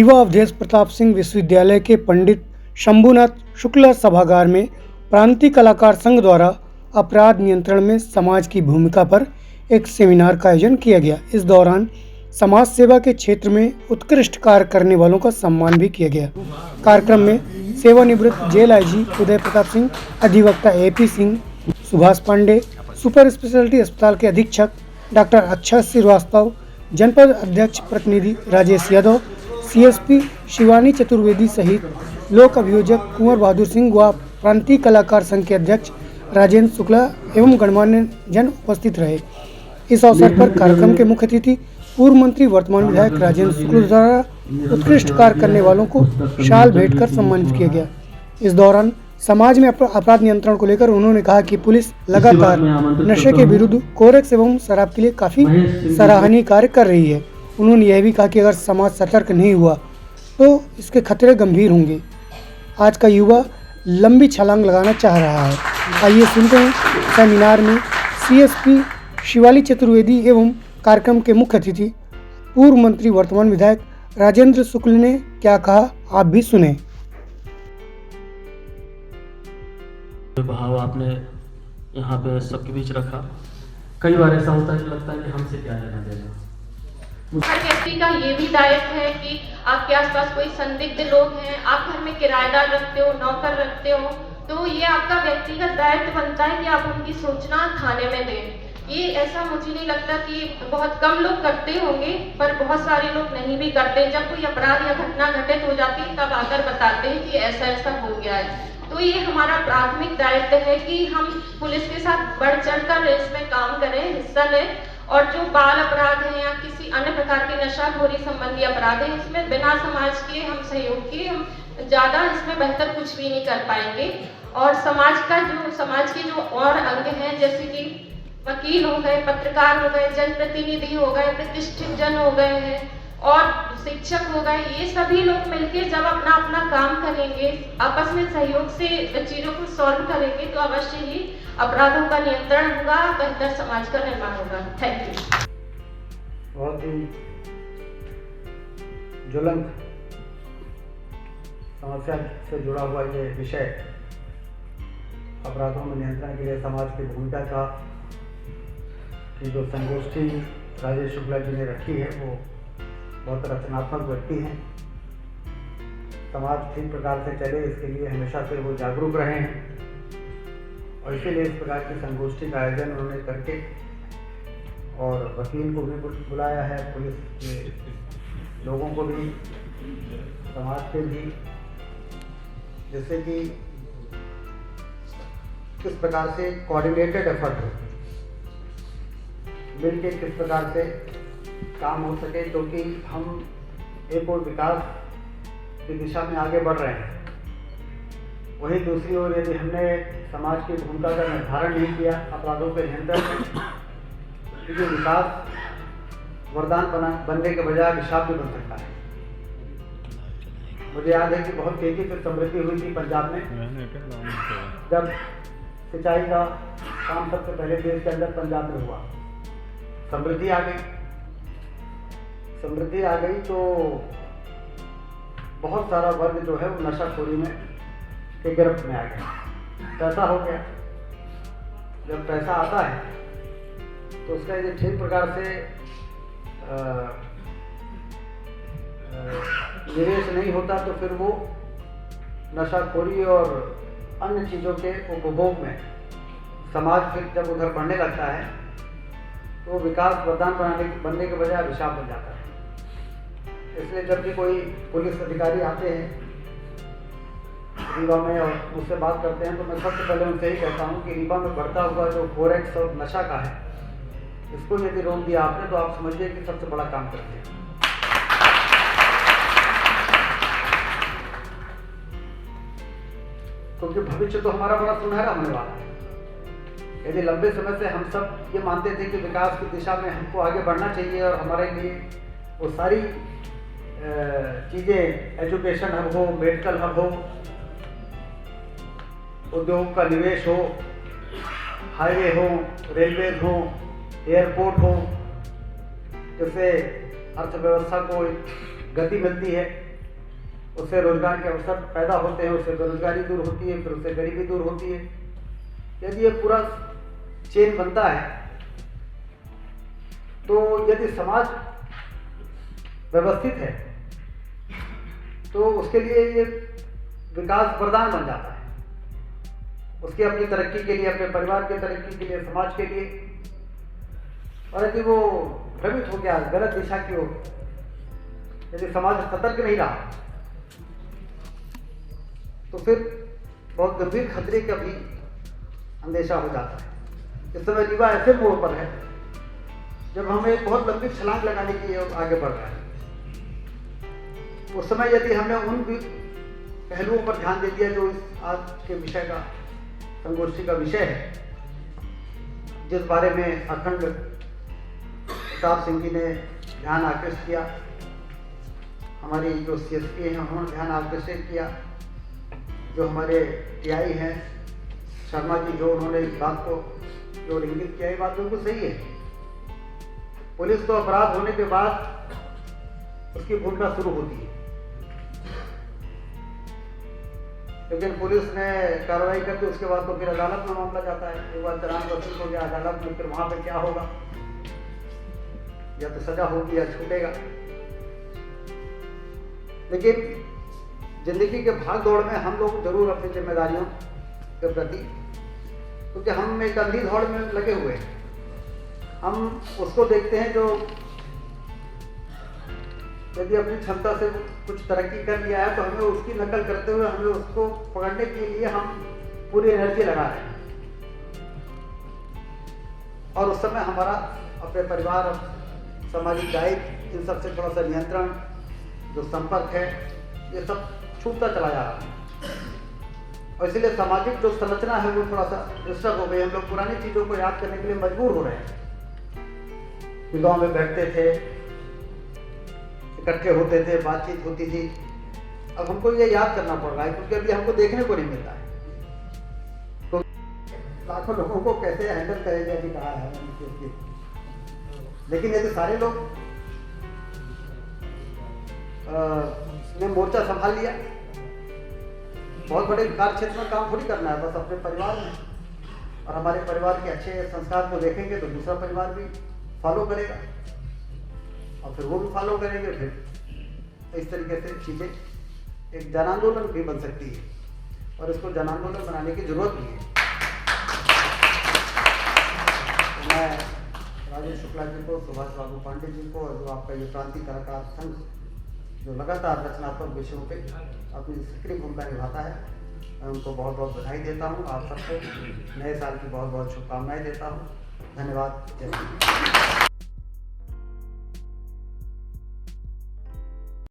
रीवा अवधेश प्रताप सिंह विश्वविद्यालय के पंडित शंभुनाथ शुक्ला सभागार में प्रांतीय कलाकार संघ द्वारा अपराध नियंत्रण में समाज की भूमिका पर एक सेमिनार का आयोजन किया गया। इस दौरान समाज सेवा के क्षेत्र में उत्कृष्ट कार्य करने वालों का सम्मान भी किया गया। कार्यक्रम में सेवानिवृत्त जेल आईजी उदय प्रताप सिंह, अधिवक्ता AP Singh, Subhash Pande, super speciality अस्पताल के अधीक्षक डॉक्टर अक्षय श्रीवास्तव, जनपद अध्यक्ष प्रतिनिधि राजेश यादव, CSP शिवानी चतुर्वेदी सहित लोक अभियोजक कुंवर बहादुर सिंह व प्रांतीय कलाकार संघ के अध्यक्ष राजेंद्र शुक्ला एवं गणमान्य जन उपस्थित रहे। इस अवसर पर कार्यक्रम के मुख्य अतिथि पूर्व मंत्री वर्तमान विधायक राजेंद्र शुक्ला द्वारा उत्कृष्ट कार्य करने वालों को शाल भेंट कर सम्मानित किया गया। इस दौरान समाज में अपराध नियंत्रण को लेकर उन्होंने कहा कि पुलिस लगातार नशे के विरुद्ध कोरेक्स एवं शराब के लिए काफी सराहनीय कार्य कर रही है। उन्होंने यह भी कहा कि अगर समाज सतर्क नहीं हुआ तो इसके खतरे गंभीर होंगे। आज का युवा लंबी छलांग लगाना चाह रहा है। आइए सुनते हैं सेमिनार में CSP शिवानी चतुर्वेदी एवं कार्यक्रम के मुख्य अतिथि पूर्व मंत्री वर्तमान विधायक राजेंद्र शुक्ल ने क्या कहा, आप भी सुने। भाव आपने यहाँ पे सबके बीच रखा। कई बार ऐसा होता है कि लगता है कि हमसे क्या लेना देना। हर व्यक्ति का ये भी दायित्व है कि आपके आसपास कोई संदिग्ध लोग हैं, आप घर में किराएदार रखते हो, नौकर रखते हो, तो ये आपका व्यक्तिगत दायित्व बनता है कि आप उनकी सूचना थाने में दें। ये ऐसा मुझे नहीं लगता कि बहुत कम लोग करते होंगे, पर बहुत सारे लोग नहीं भी करते। जब कोई अपराध या घटना घटित हो जाती है तब आकर बताते हैं कि ऐसा ऐसा हो गया है। तो ये हमारा प्राथमिक दायित्व है कि हम पुलिस के साथ बढ़ चढ़कर इसमें काम करें, हिस्सा लें, और जो बाल अपराध हैं या किसी अन्य प्रकार के नशाखोरी संबंधी अपराध हैं, इसमें बिना समाज के हम सहयोग के हम ज़्यादा इसमें बेहतर कुछ भी नहीं कर पाएंगे। और समाज के जो और अंग हैं, जैसे कि वकील हो गए, पत्रकार हो गए, जनप्रतिनिधि हो गए, प्रतिष्ठित जन हो गए हैं और शिक्षक हो गए, ये सभी लोग मिलकर जब अपना अपना काम करेंगे, आपस में सहयोग से चीज़ों को सॉल्व करेंगे, तो अवश्य ही अपराधों का नियंत्रण होगा, बेहतर समाज का निर्माण होगा। Thank you. बहुत ही ज्वलंत समस्या से जुड़ा हुआ ये विषय, अपराधों में नियंत्रण के लिए समाज की भूमिका का की जो संगोष्ठी राजेश शुक्ला जी ने रखी है, वो बहुत रचनात्मक व्यक्ति हैं। समाज ठीक प्रकार से चले, इसके लिए हमेशा से वो जागरूक रहे हैं और इसीलिए इस प्रकार की संगोष्ठी का आयोजन उन्होंने करके और वकील को भी बुलाया है, पुलिस के लोगों को भी, समाज के भी, जिससे कि किस प्रकार से कोऑर्डिनेटेड एफर्ट हो, मिलके किस प्रकार से काम हो सके, क्योंकि हम एक और विकास की दिशा में आगे बढ़ रहे हैं। वहीं दूसरी ओर यदि हमने समाज की भूमिका का निर्धारण नहीं किया अपराधों के नियंत्रण में, क्योंकि विकास वरदान बनने के बजाय अभिशाप भी बन सकता है। मुझे याद है कि बहुत तेजी से समृद्धि हुई थी पंजाब में, जब सिंचाई का काम सबसे पहले देश के अंदर पंजाब में हुआ। समृद्धि आ गई तो बहुत सारा वर्ग जो है वो नशाखोरी में के गिरफ्त में आ गया। पैसा हो गया, जब पैसा आता है तो उसका यदि ठीक प्रकार से निवेश नहीं होता तो फिर वो नशाखोरी और अन्य चीज़ों के उपभोग में समाज फिर जब उधर बढ़ने लगता है तो विकास वरदान बनने के बजाय अभिशाप बन जाता है। इसलिए जब भी कोई पुलिस अधिकारी आते हैं रीवा में और मुझसे बात करते हैं, तो मैं सबसे पहले उनसे ही कहता हूँ कि रीवा में बढ़ता हुआ जो कोरेक्स और नशा का है, इसको यदि रोक दिया आपने तो आप समझिए कि सबसे बड़ा काम करते हैं। क्योंकि भविष्य तो हमारा बड़ा सुनहरा होने वाला है। यदि लंबे समय से हम सब ये मानते थे कि विकास की दिशा में हमको आगे बढ़ना चाहिए और हमारे लिए वो सारी चीज़ें, एजुकेशन हब हो, मेडिकल हब हो, उद्योग का निवेश हो, हाईवे हो, रेलवे हो, एयरपोर्ट हो, जिससे अर्थव्यवस्था को गति मिलती है, उससे रोजगार के अवसर पैदा होते हैं, उससे बेरोजगारी दूर होती है, फिर उससे गरीबी दूर होती है। यदि ये पूरा चेन बनता है तो यदि समाज व्यवस्थित है तो उसके लिए ये विकास वरदान बन जाता है, उसकी अपनी तरक्की के लिए, अपने परिवार की तरक्की के लिए, समाज के लिए। और यदि वो भ्रमित हो गया गलत दिशा की ओर, यदि समाज सतर्क नहीं रहा तो फिर बहुत गंभीर खतरे का भी अंदेशा हो जाता है। इस समय रीवा ऐसे मोड़ पर है जब हम एक बहुत लंबी छलांग लगाने के लिए आगे बढ़ रहे हैं। उस समय यदि हमने उन भी पहलुओं पर ध्यान दे दिया जो इस आज के विषय का, संगोष्ठी का विषय है, जिस बारे में अखंड प्रताप सिंह जी ने ध्यान आकृष्ट किया, हमारी जो CSP हैं उन्होंने ध्यान आकर्षित किया, जो हमारे TI हैं शर्मा जी, जो उन्होंने इस बात को जो इंगित किया, ये बात बिल्कुल सही है। पुलिस तो अपराध होने के बाद उसकी भूमिका शुरू होती है, लेकिन पुलिस ने कार्रवाई करके उसके बाद तो फिर अदालत में मामला जाता है। एक बार चालान वसूल हो गया अदालत में, फिर वहां पे क्या होगा, या तो सजा होगी या छूटेगा। लेकिन जिंदगी के भाग दौड़ में हम लोग जरूर अपनी जिम्मेदारियों के प्रति, क्योंकि हम एक अंधी दौड़ में लगे हुए हैं, हम उसको देखते हैं जो यदि अपनी क्षमता से कुछ तरक्की कर लिया है तो हमें उसकी नकल करते हुए हमें उसको पकड़ने के लिए हम पूरी एनर्जी लगा रहे हैं। और उस समय हमारा अपने परिवार, सामाजिक दायित्व, इन सब से थोड़ा सा नियंत्रण, जो संपर्क है, ये सब छूटता चला जा रहा है। और इसीलिए सामाजिक जो संरचना है वो थोड़ा सा डिस्टर्ब हो गई। हम लोग पुरानी चीज़ों को याद करने के लिए मजबूर हो रहे हैं। गाँव में बैठते थे, इकट्ठे होते थे, बातचीत होती थी, अब हमको ये याद करना पड़ रहा है क्योंकि अभी हमको देखने को नहीं मिलता है। तो लाखों लोगों को कैसे हैंडल करेंगे अभी कहा है, लेकिन यदि सारे लोग ने मोर्चा संभाल लिया, बहुत बड़े कार्य क्षेत्र में काम थोड़ी करना है, बस अपने परिवार में, और हमारे परिवार के अच्छे संस्कार को देखेंगे तो दूसरा परिवार भी फॉलो करेगा और फिर वो भी फॉलो करेंगे। फिर इस तरीके से चीज़ें एक जन आंदोलन भी बन सकती है और इसको जन आंदोलन बनाने की जरूरत भी है। तो मैं राजेश शुक्ला जी को, सुभाष बाबू पांडे जी को, और जो आपका ये क्रांति कलाकार संघ जो लगातार रचनात्मक विषयों पे अपनी सक्रिय भूमिका निभाता है, मैं उनको बहुत बहुत बधाई देता हूँ। आप सबको नए साल की बहुत बहुत शुभकामनाएं देता हूँ। धन्यवाद। जय हिंद।